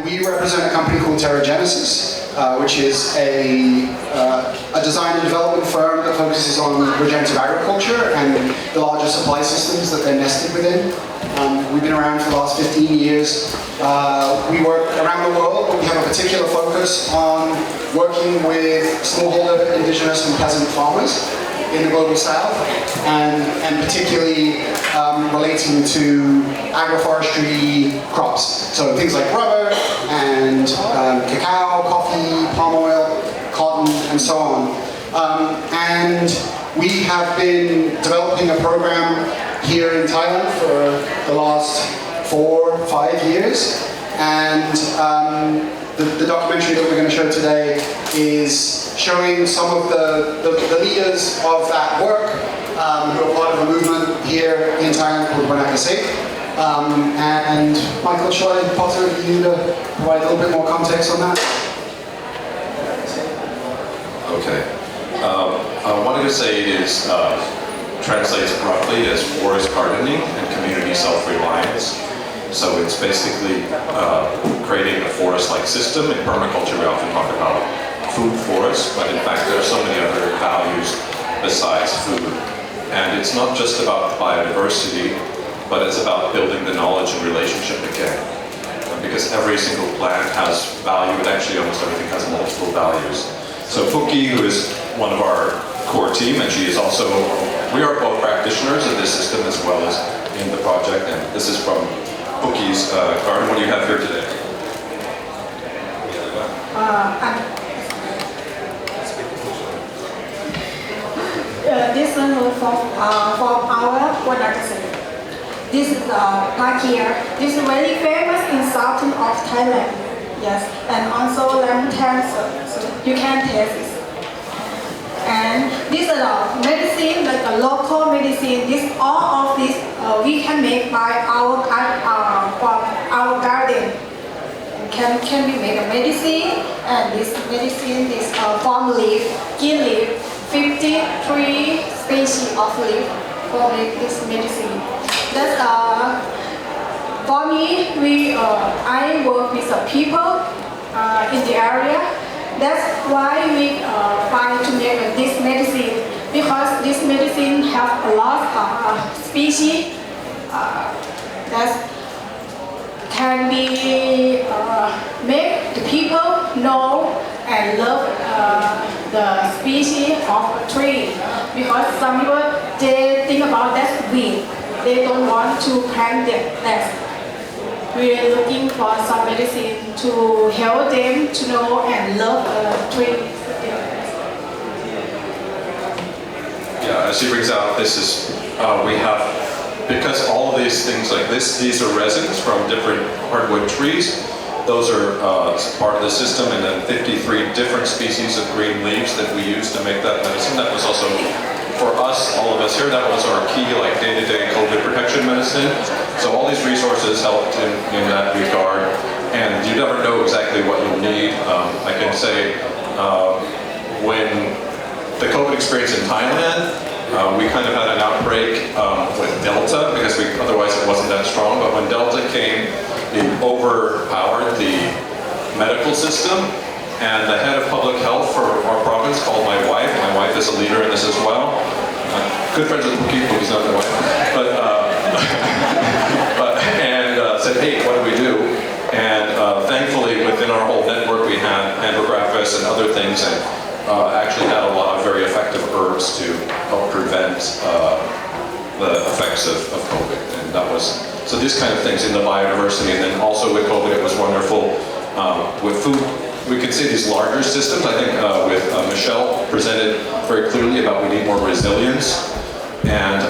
we represent a company called Terra, which is a design and development firm that focuses on regenerative agriculture and the larger supply systems that they're nested within. We've been around for the last 15 years. We work around the world, but we have a particular focus on working with smallholder, indigenous and peasant farmers in the global south, and particularly relating to agroforestry crops. So things like rubber and cacao, coffee, palm oil, cotton, and so on. And we have been developing a program here in Thailand for the last 4 or 5 years. And the documentary that we're going to show today is showing some of the leaders of that work who are part of a movement here in Thailand called Wanakasek. And Michael, shall I pass it over to you to provide a little bit more context on that? Okay. What I'm going to say is translates roughly as forest gardening and community self-reliance. So it's basically creating a forest-like system. In permaculture, we often talk about food forests, but in fact there are so many other values besides food. And it's not just about biodiversity, but it's about building the knowledge and relationship again. Because every single plant has value, and actually almost everything has multiple values. So Fuki, who is one of our core team, and she is also, we are both practitioners of this system as well as in the project, and this is from Fuki's garden. What do you have here today? This one from our Wanakasek. This is Pakia. This is very famous in southern of Thailand. Yes, and also lemon cancer. So you can taste it. And this is a medicine, like a local medicine. This all of this we can make by our garden. Can be made a medicine, and this medicine is palm leaf, green leaf, 53 species of leaf for make this medicine. That's for me. I work with the people in the area. That's why we try to make this medicine, because this medicine have a lot of species that can be make the people know and love the species of a tree. Because some people, they think about that weed. They don't want to plant that. We are looking for some medicine to help them to know and love the tree. Yeah, as he brings out, this is, we have, because all of these things like this, these are resins from different hardwood trees. Those are part of the system, and then 53 different species of green leaves that we use to make that medicine. That was also, for us, all of us here, that was our key, like day-to-day COVID protection medicine. So all these resources helped in that regard, and you never know exactly what you'll need. I can say, when the COVID experience in Thailand, we kind of had an outbreak with Delta, because otherwise it wasn't that strong, but when Delta came, it overpowered the medical system, and the head of public health for our province called my wife. My wife is a leader in this as well. Good friends with Puki, Puki's not my wife. And said, hey, what do we do? And thancfully, within our whole network, we had andrographists and other things, and actually had a lot of very effective herbs to help prevent the effects of COVID. And that was, so these kind of things in the biodiversity, and then also with COVID, it was wonderful. With food, we could see these larger systems. I think with Michelle presented very clearly about we need more resilience. And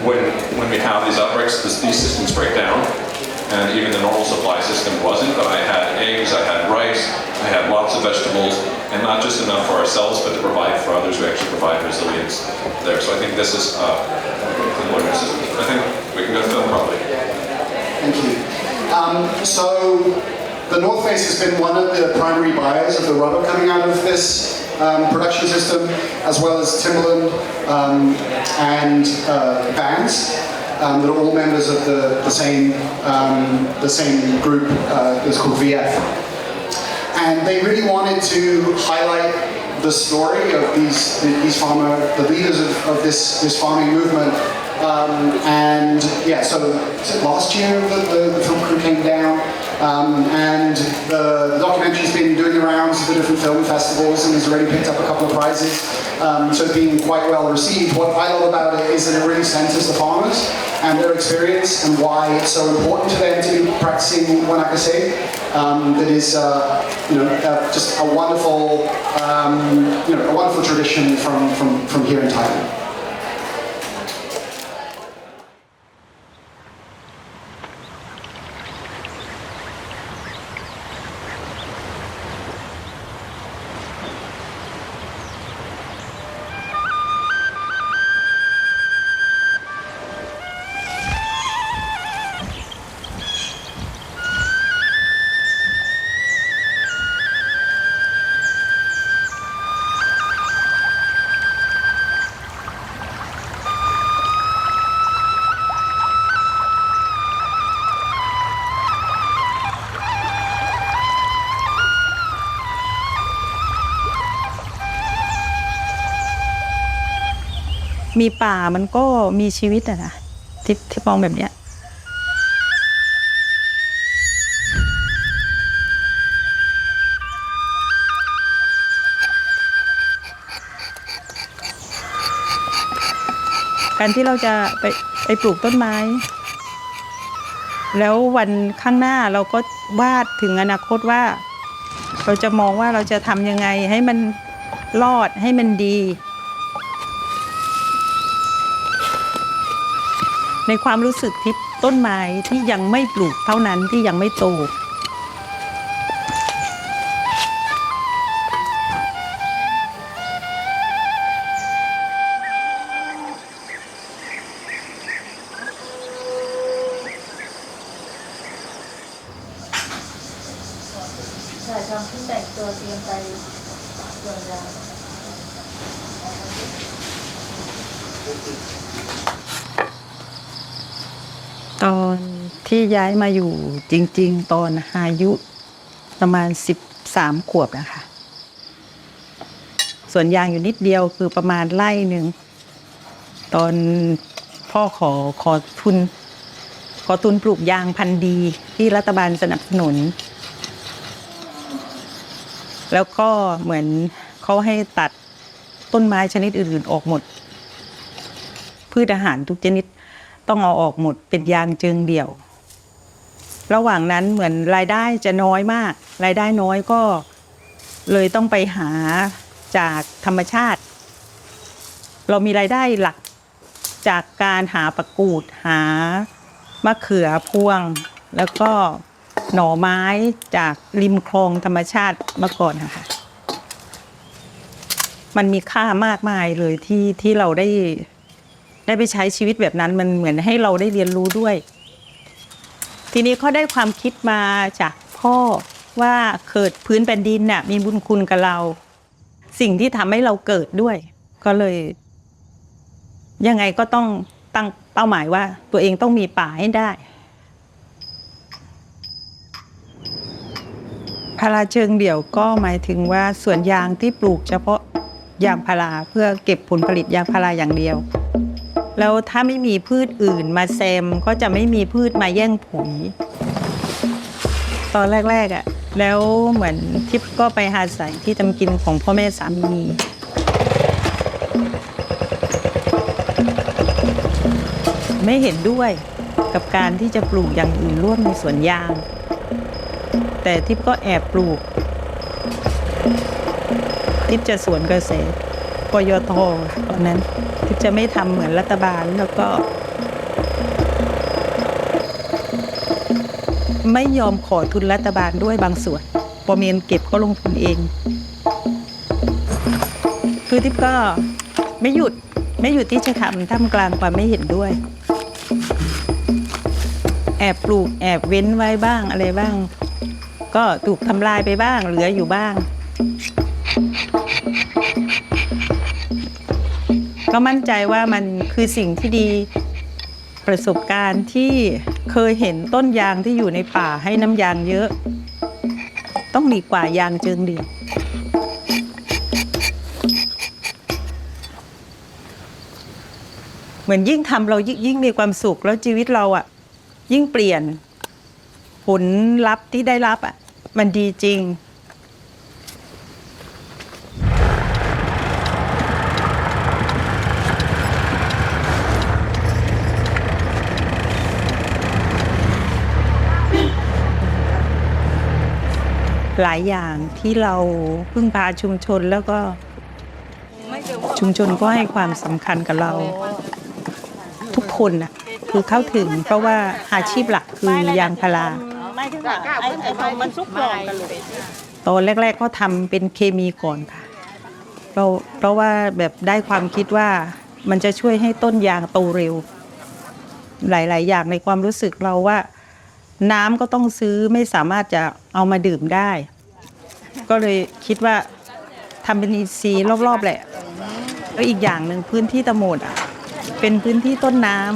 when we have these outbreaks, these systems break down. And even the normal supply system wasn't, but I had eggs, I had rice, I had lots of vegetables, and not just enough for ourselves, but to provide for others. We actually provide resilience there. So I think this is I think we can go film probably. Thank you. So the North Face has been one of the primary buyers of the rubber coming out of this production system, as well as timberland and vans. that are all members of the same group that's called VF. And they really wanted to highlight the story of these the leaders of this farming movement. And yeah, so last year the film crew came down, and the documentary's been doing the rounds of the different film festivals and has already picked up a couple of prizes. So it's been quite well received. What I love about it is that it really centers the farmers and their experience and why it's so important to them to be practicing wanakase. That is, just a wonderful, a wonderful tradition from here in Thailand.มีป่ามันก็มีชีวิตอะนะที่มองแบบเนี้ยการที่เราจะไปปลูกต้นไม้แล้ววันข้างหน้าเราก็วาดถึงอนาคตว่าเราจะมองว่าเราจะทำยังไงให้มันรอดให้มันดีในความรู้สึกที่ต้นไม้ที่ยังไม่ปลูกเท่านั้นที่ยังไม่โตถ่ายทำที่แต่งตัวเตรียมไปส่วนยางตอนที่ย้ายมาอยู่จริงๆตอนอายุประมาณ13 ขวบนะคะสวนยางอยู่นิดเดียวคือประมาณไร่หนึ่งตอนพ่อขอทุนปลูกยางพันธุ์ดีที่รัฐบาลสนับสนุนแล้วก็เหมือนเขาให้ตัดต้นไม้ชนิดอื่นๆออกหมดพืชอาหารทุกชนิดต้องเอาออกหมดเป็นยางเชิงเดี่ยวระหว่างนั้นเหมือนรายได้จะน้อยมากรายได้น้อยก็เลยต้องไปหาจากธรรมชาติเรามีรายได้หลักจากการหาผักกูดหามะเขือพวงแล้วก็หน่อไม้จากริมคลองธรรมชาติเมื่อก่อนค่ะมันมีค่ามากมายเลยที่เราได้ไปใช้ชีวิตแบบนั้นมันเหมือนให้เราได้เรียนรู้ด้วยทีนี้เขาได้ความคิดมาจากพ่อว่าเกิดพื้นแผ่นดินน่ะมีบุญคุณกับเราสิ่งที่ทำให้เราเกิดด้วยก็เลยยังไงก็ต้องตั้งเป้าหมายว่าตัวเองต้องมีป่าให้ได้พาราเชิงเดี่ยวก็หมายถึงว่าสวนยางที่ปลูกเฉพาะยางพาราเพื่อเก็บผลผลิตยางพาราอย่างเดียวแล้วถ้าไม่มีพืชอื่นมาแซมก็จะไม่มีพืชมาแย่งปุ๋ยตอนแรกๆอ่ะแล้วเหมือนทิพย์ก็ไปหาใส่ที่ทำกินของพ่อแม่สามีไม่เห็นด้วยกับการที่จะปลูกอย่างอื่นร่วมในสวนยางแต่ทิพย์ก็แอบปลูกทิพย์จะสวนเกษตรปยท.ตอนนั้นทิพย์จะไม่ทำเหมือนรัฐบาลแล้วก็ไม่ยอมขอทุนรัฐบาลด้วยบางส่วนพอเมนเก็บก็ลงทุนเองคือทิพย์ก็ไม่หยุดที่จะทำท่ามกลางความไม่เห็นด้วยแอบปลูกแอบเว้นไว้บ้างอะไรบ้างก็ถูกทำลายไปบ้างเหลืออยู่บ้างก็มั่นใจว่ามันคือสิ่งที่ดี ประสบการณ์ที่เคยเห็นต้นยางที่อยู่ในป่าให้น้ำยางเยอะต้องดีกว่ายางเจิงเดียวเหมือนยิ่งทำเรายิ่งมีความสุขแล้วชีวิตเราอ่ะยิ่งเปลี่ยนผลลัพธ์ที่ได้รับอ่ะมันดีจริงหลายอย่างที่เราพึ่งพาชุมชนแล้วก็ชุมชนก็ให้ความสำคัญกับเราทุกคนน่ะคือเข้าถึงเพราะว่าอาชีพหลักคือยางพารามันซุกหลอกกันเลยตอนแรกๆก็ทำเป็นเคมีก่อนค่ะเพราะว่าแบบได้ความคิดว่ามันจะช่วยให้ต้นยางโตเร็วหลายๆอย่างในความรู้สึกเราว่าน้ำก็ต้องซื้อไม่สามารถจะเอามาดื่มได้ก็เลยคิดว่าทำเป็นอินทรีย์รอบๆแหละแล้วอีกอย่างหนึ่งพื้นที่ตะโหมดอ่ะเป็นพื้นที่ต้นน้ำ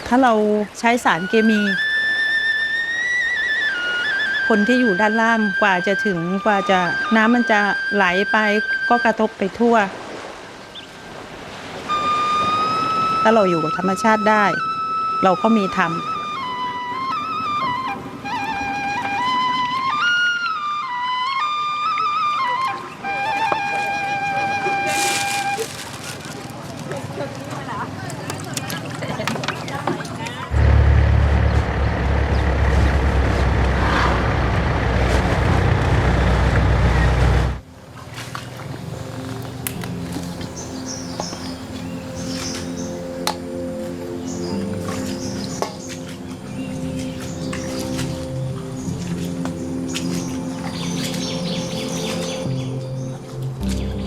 ถ้าเราใช้สารเคมีคนที่อยู่ด้านล่างกว่าจะถึงกว่าจะน้ำมันจะไหลไปก็กระทบไปทั่วถ้าเราอยู่กับธรรมชาติได้เราก็มีทำ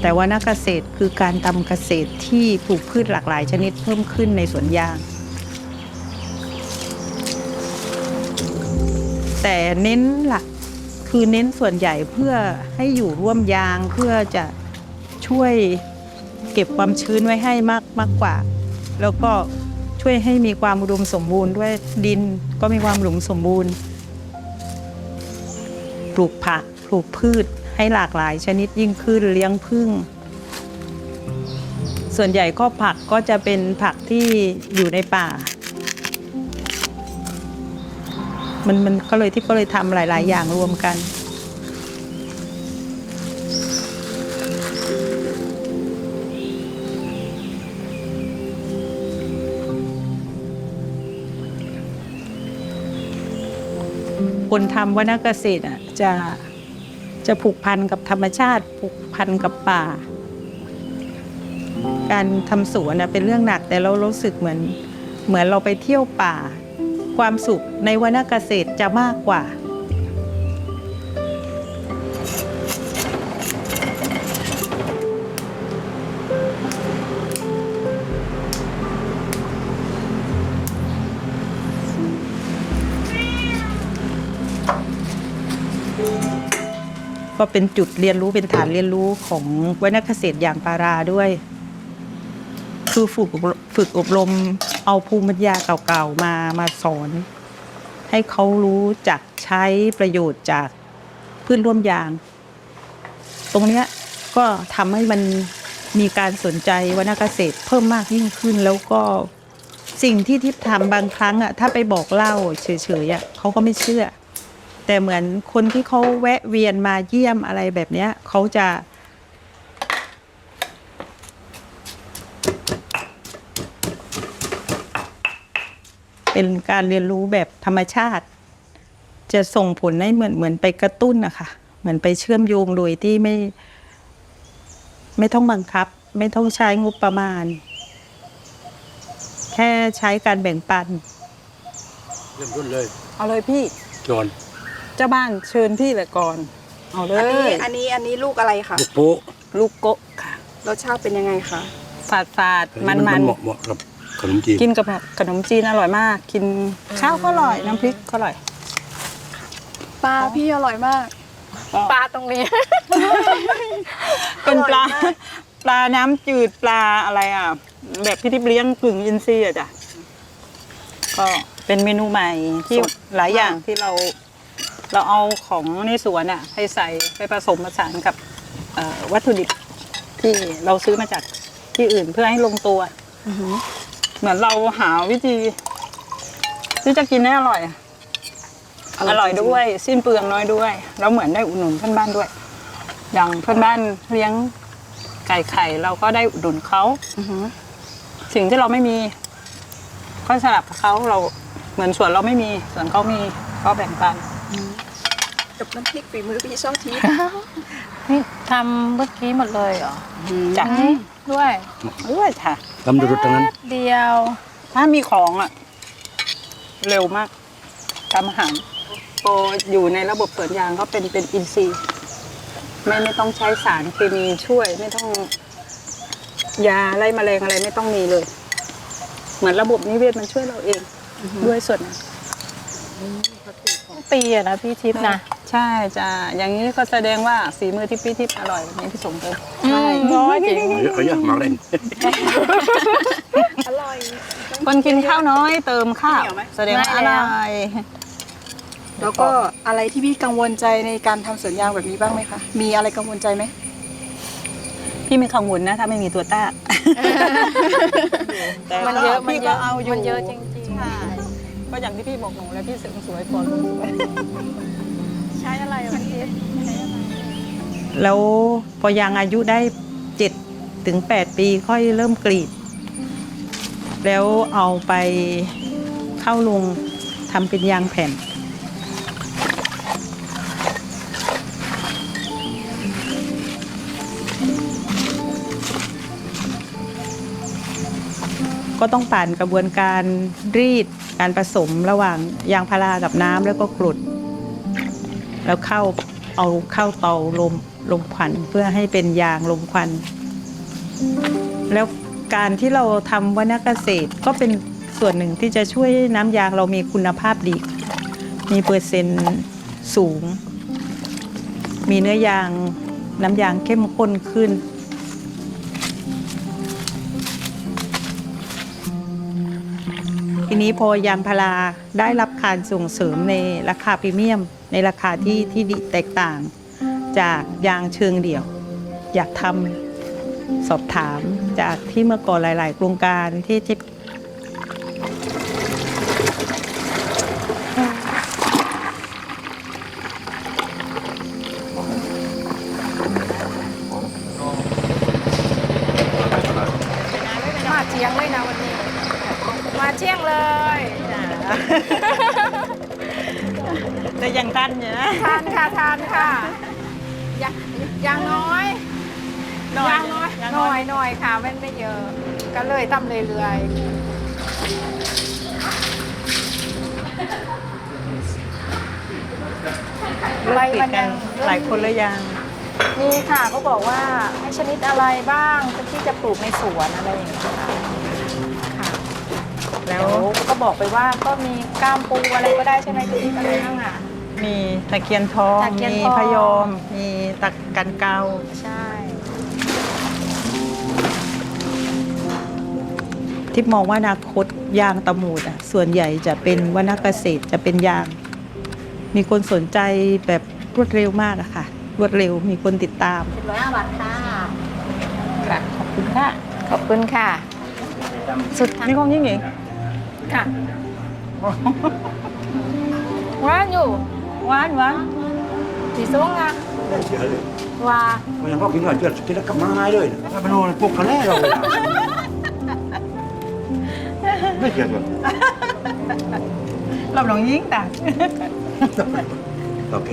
แต่ว่านักเกษตรคือการทำเกษตรที่ปลูกพืชหลากหลายชนิดเพิ่มขึ้นในสวนยางแต่เน้นหลักคือเน้นส่วนใหญ่เพื่อให้อยู่ร่วมยางเพื่อจะช่วยเก็บความชื้นไว้ให้มากกว่าแล้วก็ช่วยให้มีความอุดมสมบูรณ์ด้วยดินก็มีความอุดมสมบูรณ์ปลูกผักปลูกพืชให้หลากหลายชนิดยิ่งขึ้นเลี้ยงผึ้งส่วนใหญ่ก็ผักก็จะเป็นผักที่อยู่ในป่ามันก็เลยทำหลายๆอย่างรวมกันคนทำวรรณเกษตรจะผูกพันกับธรรมชาติผูกพันกับป่าการทำสวนเป็นเรื่องหนักแต่เรารู้สึกเหมือนเราไปเที่ยวป่าความสุขในวรรณเกษตรจะมากกว่าก็เป็นจุดเรียนรู้เป็นฐานเรียนรู้ของวรรณเกษตรยางพาราด้วยคือฝึกอบรมเอาภูมิปัญญาเก่าๆมาสอนให้เขารู้จักใช้ประโยชน์จากพืชร่วมยางตรงนี้ก็ทำให้มันมีการสนใจวรรณเกษตรเพิ่มมากยิ่งขึ้นแล้วก็สิ่งที่ทิพย์ทำบางครั้งถ้าไปบอกเล่าเฉยๆเขาก็ไม่เชื่อแต่เหมือนคนที่เขาแวะเวียนมาเยี่ยมอะไรแบบนี้เขาจะเป็นการเรียนรู้แบบธรรมชาติจะส่งผลให้เหมือนไปกระตุ้นนะคะเหมือนไปเชื่อมโยงโดยที่ไม่ต้องบังคับไม่ต้องใช้งบประมาณแค่ใช้การแบ่งปันเริ่มต้นเลย เอาเลยพี่จอนเจ้าบ้านเชิญพี่เลยก่อนเอาเลยอันนี้ลูกอะไรคะ ลูกโป๊ะ ลูกโกะค่ะ รสชาติเป็นยังไงคะ ฝาดมัน เหมาะกับขนมจีนกินกับขนมจีนอร่อยมากกินข้าวก็อร่อยน้ำพริกก็อร่อย ปลาพี่อร่อยมากปลาตรงนี้ เป็นปลาน้ำจืดปลาอะไรอ่ะ แบบพี่ทิพย์เลี้ยงกึ่งอินทรีย์อ่ะจ้ะก็เป็นเมนูใหม่ที่หลายอย่างที่เราเอาของในสวนอ่ะให้ใส่ไปผสมผสานกับวัตถุดิบที่เราซื้อมาจากที่อื่นเพื่อให้ลงตัวเหมือนเราหาวิธีที่จะกินให้อร่อยด้วยสิ้นเปลืองน้อยด้วยแล้วเหมือนได้อุดหนุนเพื่อนบ้านด้วยอย่างเพื่อนบ้านเลี้ยงไก่ไข่เราก็ได้อุดหนุนเขาสิ่งที่เราไม่มีก็สลับกับเขาเราเหมือนส่วนเราไม่มีส่วนเขามีก็แบ่งปัน กับน้ำพริกฝีมือพี่ช่องที นี่ทำเมื่อกี้หมดเลยเหรอ จ้ะ ด้วยค่ะ ทำดุดๆทั้งนั้น แป๊บเดียว ถ้ามีของอ่ะเร็วมากทำอาหารพออยู่ในระบบสวนยางก็เป็นอินทรีย์ไม่ต้องใช้สารเคมีช่วยไม่ต้องยาไล่แมลงอะไรไม่ต้องมีเลย เหมือนระบบนิเวศมันช่วยเราเองด้วยส่วนนั้น ปีอะนะพี่ทิพย์นะ ใช่จ้ะอย่างนี้ก็แสดงว่าฝีมือที่พี่ทิพย์อร่อยนี่พี่สมเลย ร้อยจริง เอาเยอะมาเล่น อร่อย คนกินข้าวน้อยเติมข้าวแสดงว่าอร่อย แล้วก็อะไรที่พี่กังวลใจในการทำสวนยางแบบนี้บ้างไหมคะ มีอะไรกังวลใจไหม พี่ไม่กังวลนะถ้าไม่มีตัวต้าแต่ มันเยอะ พี่ก็เอาอยู่ มันเยอะจริง ใช่ก็อย่างที่พี่บอกหนูแล้วพี่เสริมสวยก่อน ๆ ใช้อะไรอะพี่ทิพย์ แล้วพอยางอายุได้7 ถึง 8 ปีค่อยเริ่มกรีด แล้วเอาไปเข้าโรงทำเป็นยางแผ่น ก็ต้องผ่านกระบวนการรีดการผสมระหว่างยางพารากับน้ำแล้วก็กรดแล้วเอาเข้าเตาลมควันเพื่อให้เป็นยางลมควัน แล้วการที่เราทำวรรณเกษตรก็เป็นส่วนหนึ่งที่จะช่วยให้น้ำยางเรามีคุณภาพดีมีเปอร์เซ็นต์สูง มีเนื้อยางน้ำยางเข้มข้นขึ้นทีนี้พอยางพาราได้รับการส่งเสริมในราคาพรีเมียมในราคาที่ดีแตกต่างจากยางเชิงเดี่ยวอยากทำสอบถามจากที่เมื่อก่อนหลายๆโครงการที่มาเที่ยงเลยนะวันนี้ มาเที่ยงเลย แต่ยังทันอยู่นะ ทานค่ะอย่างน้อยอย่างน้อยค่ะไม่เยอะก็เลยทำเรื่อยๆใบมันยัง หลายคนเลยยัง มีค่ะเขาบอกว่าให้ชนิดอะไรบ้างที่จะปลูกในสวนอะไรอย่างเงี้ยค่ะค่ะแล้วก็บอกไปว่าก็มีก้ามปูอะไรก็ได้ใช่ไหมพี่อะไรบ้างอ่ะ มีตะเคียนทอง ตะเคียน มี ทอง พยอมมีตะกันเกา ใช่ ที่มองว่าอนาคตยางตะหมูดส่วนใหญ่จะเป็นวรรณเกษตรจะเป็นยาง มีคนสนใจแบบรวดเร็วมากอะค่ะรวดเร็วมีคนติดตาม 105 บาทค่ะ ค่ะขอบคุณค่ะ ขอบคุณค่ะ สุด มีความยิ่งหญิง ค่ะว่านอยู่ หวาน สีส้มอ่ะ เยอะเลย ว่า มันยังพอกินหน่อยเจือกินแล้วกลับมาง่ายเลยถ้าเป็นโน่นพวกกันแน่เราเลยไม่เกี่ยวกับ เราลองยิ่งแต่ โอเค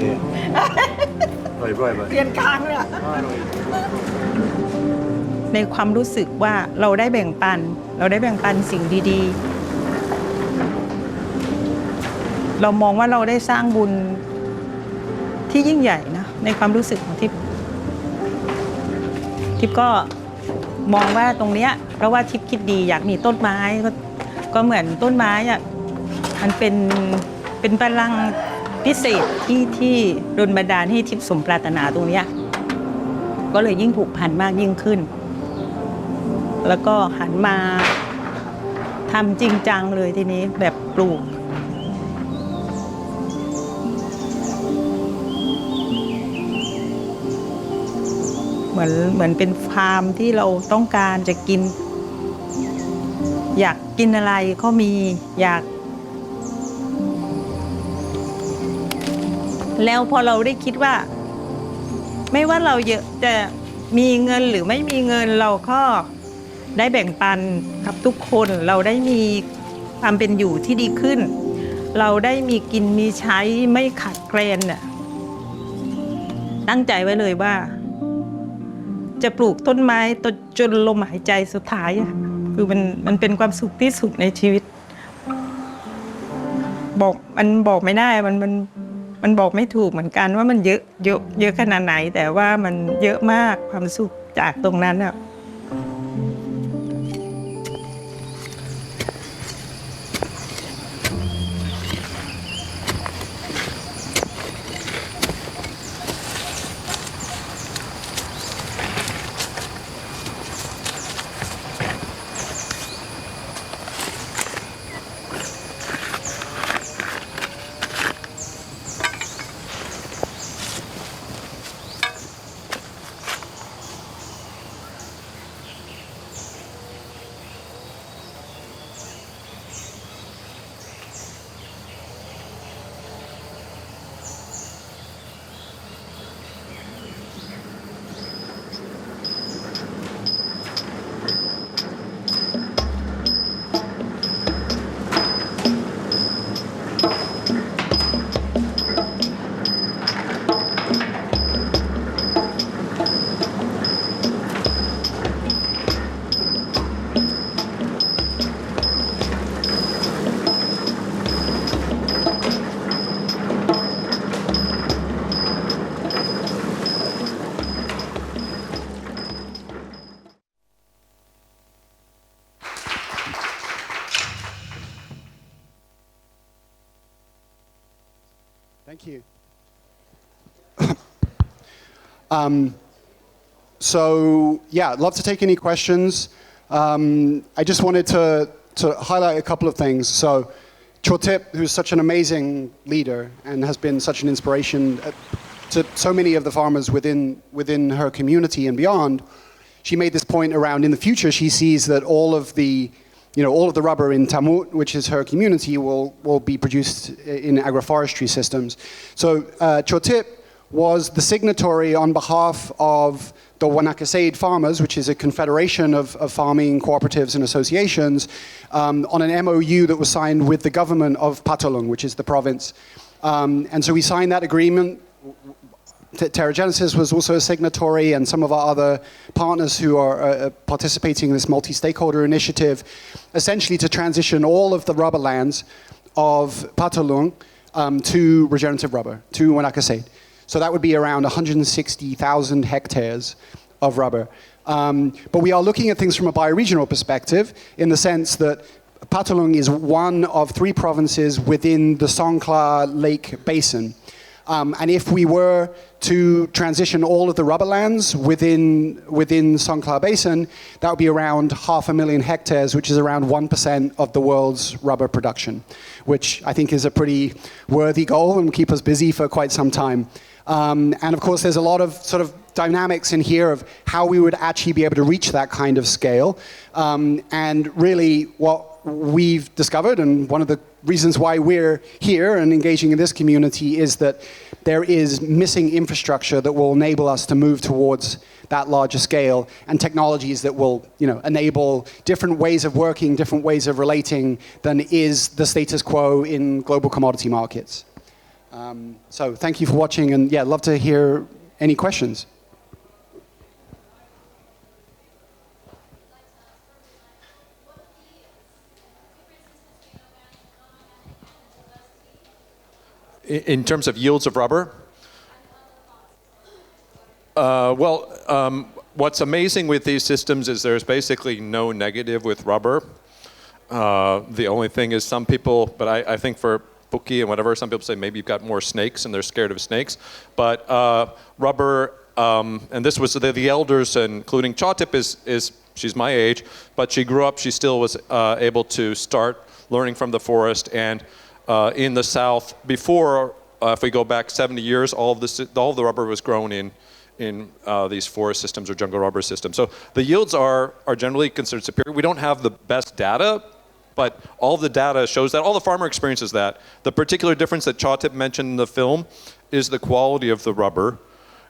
ร่อยไป เปลี่ยนกลางเลยอะ ในความรู้สึกว่าเราได้แบ่งปันสิ่งดีๆ เรามองว่าเราได้สร้างบุญที่ยิ่งใหญ่นะในความรู้สึกของทิพย์ก็มองว่าตรงเนี้ยเพราะว่าทิพย์คิดดีอยากมีต้นไม้ก็เหมือนต้นไม้อ่ะมันเป็นพลังพิเศษที่โดนบันดาลให้ทิพย์สมปรารถนาตรงเนี้ย ก็เลยยิ่งผูกพันมากยิ่งขึ้น แล้วก็หันมาทำจริงจังเลยทีนี้แบบปลูกเหมือนเป็นฟาร์มที่เราต้องการจะกินอยากกินอะไรก็มีอยากแล้วพอเราได้คิดว่าไม่ว่าเราจะมีเงินหรือไม่มีเงินเราก็ได้แบ่งปันกับทุกคนเราได้มีความเป็นอยู่ที่ดีขึ้นเราได้มีกินมีใช้ไม่ขาดแคลนน่ะตั้งใจไว้เลยว่าจะปลูกต้นไม้จนลมหายใจสุดท้ายอ่ะคือมันเป็นความสุขที่สุดในชีวิตมันบอกไม่ได้มันบอกไม่ถูกเหมือนกันว่ามันเยอะขนาดไหนแต่ว่ามันเยอะมากความสุขจากตรงนั้นอ่ะThank you. So yeah, I'd love to take any questions. I just wanted to highlight a couple of things. So Chotip, who's such an amazing leader and has been such an inspiration to so many of the farmers within her community and beyond, she made this point around in the future she sees that all of the rubber in Tamut, which is her community, will be produced in agroforestry systems. So Chotip was the signatory on behalf of the Wanakasaid farmers, which is a confederation of farming cooperatives and associations, on an MOU that was signed with the government of Patolung, which is the province. And so we signed that agreement. Terra Genesis was also a signatory, and some of our other partners who are participating in this multi-stakeholder initiative, essentially to transition all of the rubber lands of Patolung to regenerative rubber, to Wanakasaid. So that would be around 160,000 hectares of rubber. But we are looking at things from a bioregional perspective in the sense that Patolung is one of 3 provinces within the Songkhla Lake Basin. And if we were to transition all of the rubber lands within Songkhla Basin, that would be around 500,000 hectares, which is around 1% of the world's rubber production, which I think is a pretty worthy goal and will keep us busy for quite some time. And of course, there's a lot of sort of dynamics in here of how we would actually be able to reach that kind of scale. And really what we've discovered, and one of the reasons why we're here and engaging in this community, is that there is missing infrastructure that will enable us to move towards that larger scale, and technologies that will, enable different ways of working, different ways of relating than is the status quo in global commodity markets. So thank you for watching, and yeah, I'd love to hear any questions. In terms of yields of rubber? What's amazing with these systems is there's basically no negative with rubber. The only thing is some people, but I think for Buki and whatever, some people say maybe you've got more snakes and they're scared of snakes. But rubber and this was the elders, including Chawtip she's my age, but she grew up, she still was able to start learning from the forest. And in the South, before, if we go back 70 years, all of the rubber was grown in these forest systems or jungle rubber systems. So the yields are generally considered superior. We don't have the best data, but all of the data shows that, all the farmer experiences that. The particular difference that Chawtip mentioned in the film is the quality of the rubber,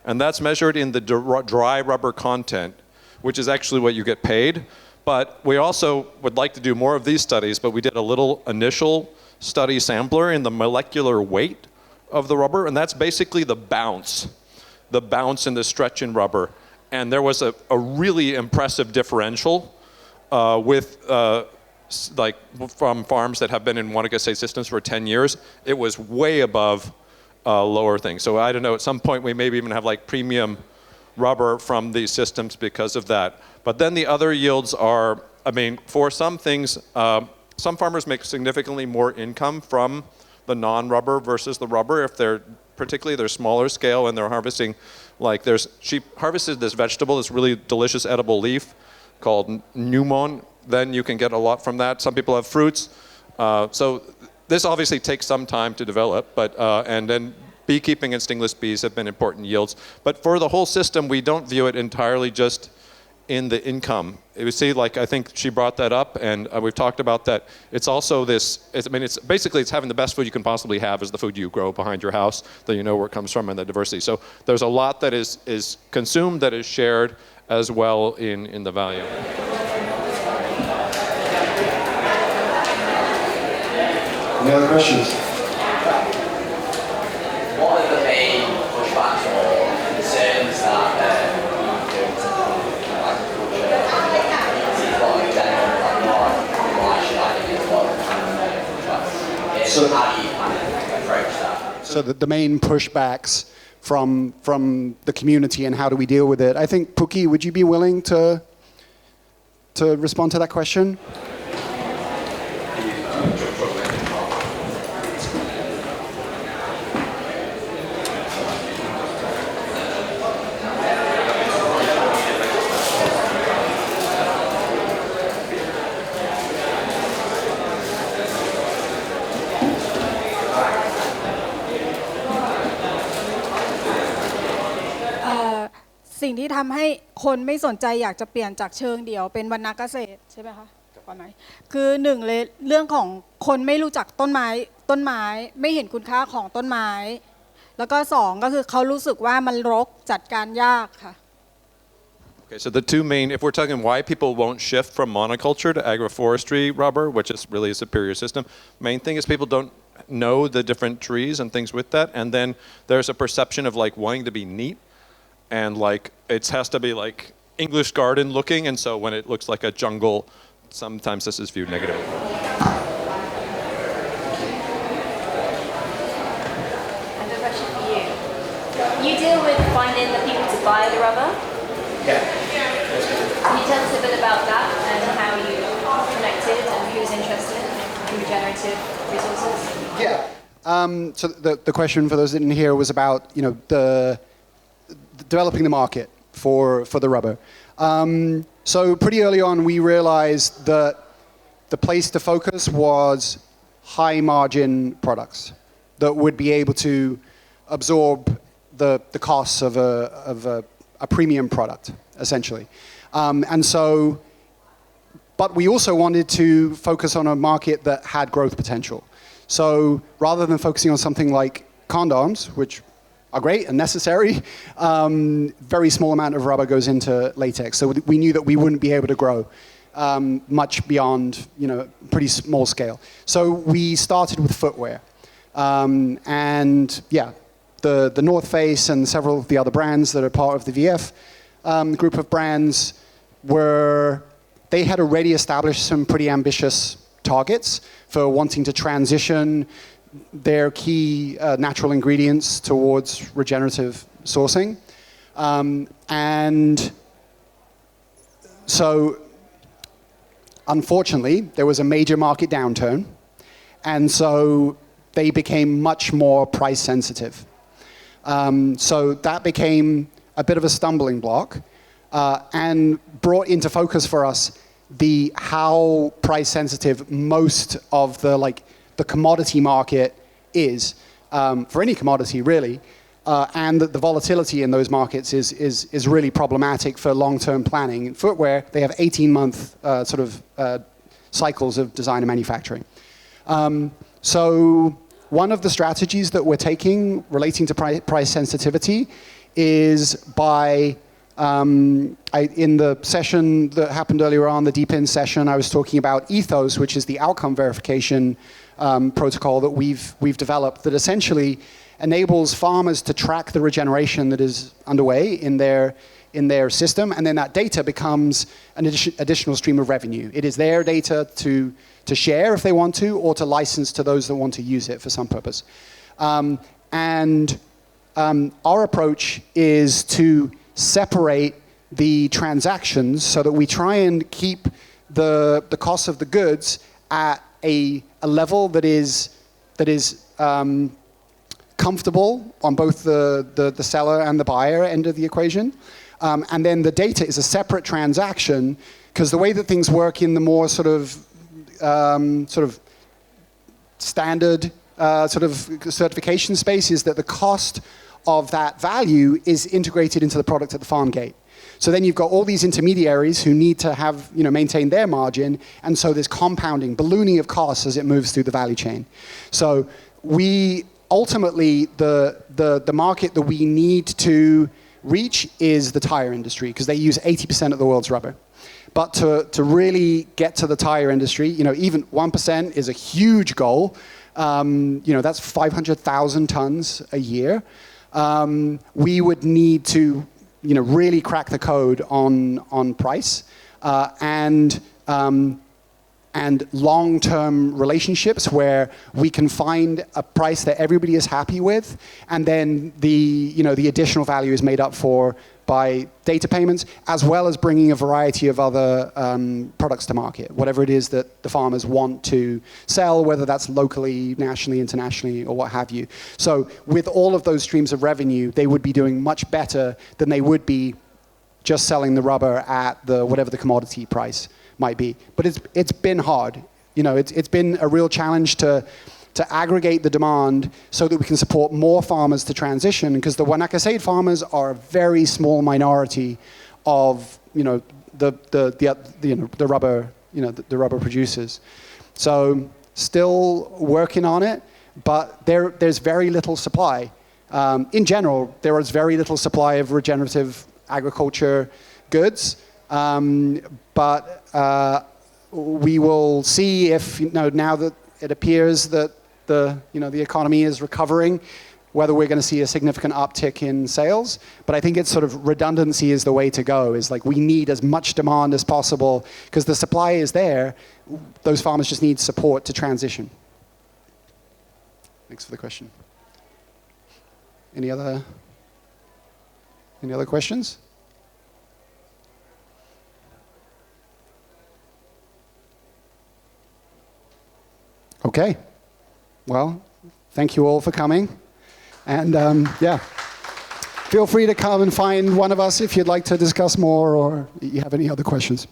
and that's measured in the dry rubber content, which is actually what you get paid. But we also would like to do more of these studies, but we did a little initial study sampler in the molecular weight of the rubber, and that's basically the bounce and the stretch in rubber. And there was a really impressive differential with like from farms that have been in Wanakase systems for 10 years. It was way above lower things. So I don't know, at some point we maybe even have like premium rubber from these systems because of that. But then the other yields are, I mean, for some things, some farmers make significantly more income from the non-rubber versus the rubber if they're smaller scale and they're harvesting, like she harvested this vegetable, this really delicious edible leaf called numon. Then you can get a lot from that. Some people have fruits. So this obviously takes some time to develop, but and then beekeeping and stingless bees have been important yields. But for the whole system, we don't view it entirely just in the income. You see, like, I think she brought that up, and we've talked about that. It's also it's basically having the best food you can possibly have is the food you grow behind your house, that you know where it comes from and the diversity. So there's a lot that is consumed that is shared as well in the value. Any other questions? What are the main pushbacks or concerns that so how do you kind of approach that? So the main pushbacks from the community and how do we deal with it? I think, Puki, would you be willing to respond to that question?สิ่งที่ทำให้คนไม่สนใจอยากจะเปลี่ยนจากเชิงเดี่ยวเป็นวรรณเกษตรใช่ไหมคะก่อนไหมคือหนึ่งเลยเรื่องของคนไม่รู้จักต้นไม้ไม่เห็นคุณค่าของต้นไม้แล้วก็สองก็คือเขารู้สึกว่ามันรกจัดการยากค่ะ Okay, so the two main, if we're talking why people won't shift from monoculture to agroforestry rubber, which is really a superior system, main thing is people don't know the different trees and things with that, and then there's a perception of like wanting to be neat, and like it has to be like English garden looking, and so when it looks like a jungle, sometimes this is viewed negatively. You deal with finding the people to buy the rubber? Yeah. Can you tell us a bit about that and how you connected and who's interested in regenerative resources? Yeah. So the question for those that didn't hear was about the developing the market for the rubber. So pretty early on we realized that the place to focus was high margin products that would be able to absorb the costs of a premium product, essentially. But we also wanted to focus on a market that had growth potential. So rather than focusing on something like condoms, which are great and necessary, very small amount of rubber goes into latex. So we knew that we wouldn't be able to grow much beyond, pretty small scale. So we started with footwear. The North Face and several of the other brands that are part of the VF group of brands they had already established some pretty ambitious targets for wanting to transition their key natural ingredients towards regenerative sourcing. And so, unfortunately, there was a major market downturn, and so they became much more price sensitive. So that became a bit of a stumbling block and brought into focus for us how price sensitive most of the commodity market is, for any commodity really, and that the volatility in those markets is really problematic for long-term planning. In footwear, they have 18-month cycles of design and manufacturing. So one of the strategies that we're taking relating to price sensitivity is by, in the session that happened earlier on, the Deep In session, I was talking about Ethos, which is the outcome verification protocol that we've developed that essentially enables farmers to track the regeneration that is underway in their system, and then that data becomes an additional stream of revenue. It is their data to share if they want to, or to license to those that want to use it for some purpose. Our approach is to separate the transactions so that we try and keep the cost of the goods at a level that is comfortable on both the seller and the buyer end of the equation. And then the data is a separate transaction, because the way that things work in the more sort of standard certification space is that the cost of that value is integrated into the product at the farm gate. So then you've got all these intermediaries who need to have, maintain their margin, and so there's compounding, ballooning of costs as it moves through the value chain. So ultimately, the market that we need to reach is the tire industry, because they use 80% of the world's rubber. But to really get to the tire industry, even 1% is a huge goal. That's 500,000 tons a year. We would need to, really crack the code on price and long-term relationships where we can find a price that everybody is happy with, and then the additional value is made up for by data payments, as well as bringing a variety of other products to market, whatever it is that the farmers want to sell, whether that's locally, nationally, internationally, or what have you. So with all of those streams of revenue, they would be doing much better than they would be just selling the rubber at whatever the commodity price might be. But it's been hard. It's been a real challenge to aggregate the demand so that we can support more farmers to transition, because the Wanakasade farmers are a very small minority of the rubber producers. So still working on it, but there's very little supply. In general, there is very little supply of regenerative agriculture goods. But we will see if, now that it appears that the economy is recovering, whether we're going to see a significant uptick in sales. But I think it's sort of redundancy is the way to go, is we need as much demand as possible, because the supply is there. Those farmers just need support to transition. Thanks for the question. Any other questions? Okay. Well, thank you all for coming. And feel free to come and find one of us if you'd like to discuss more or you have any other questions.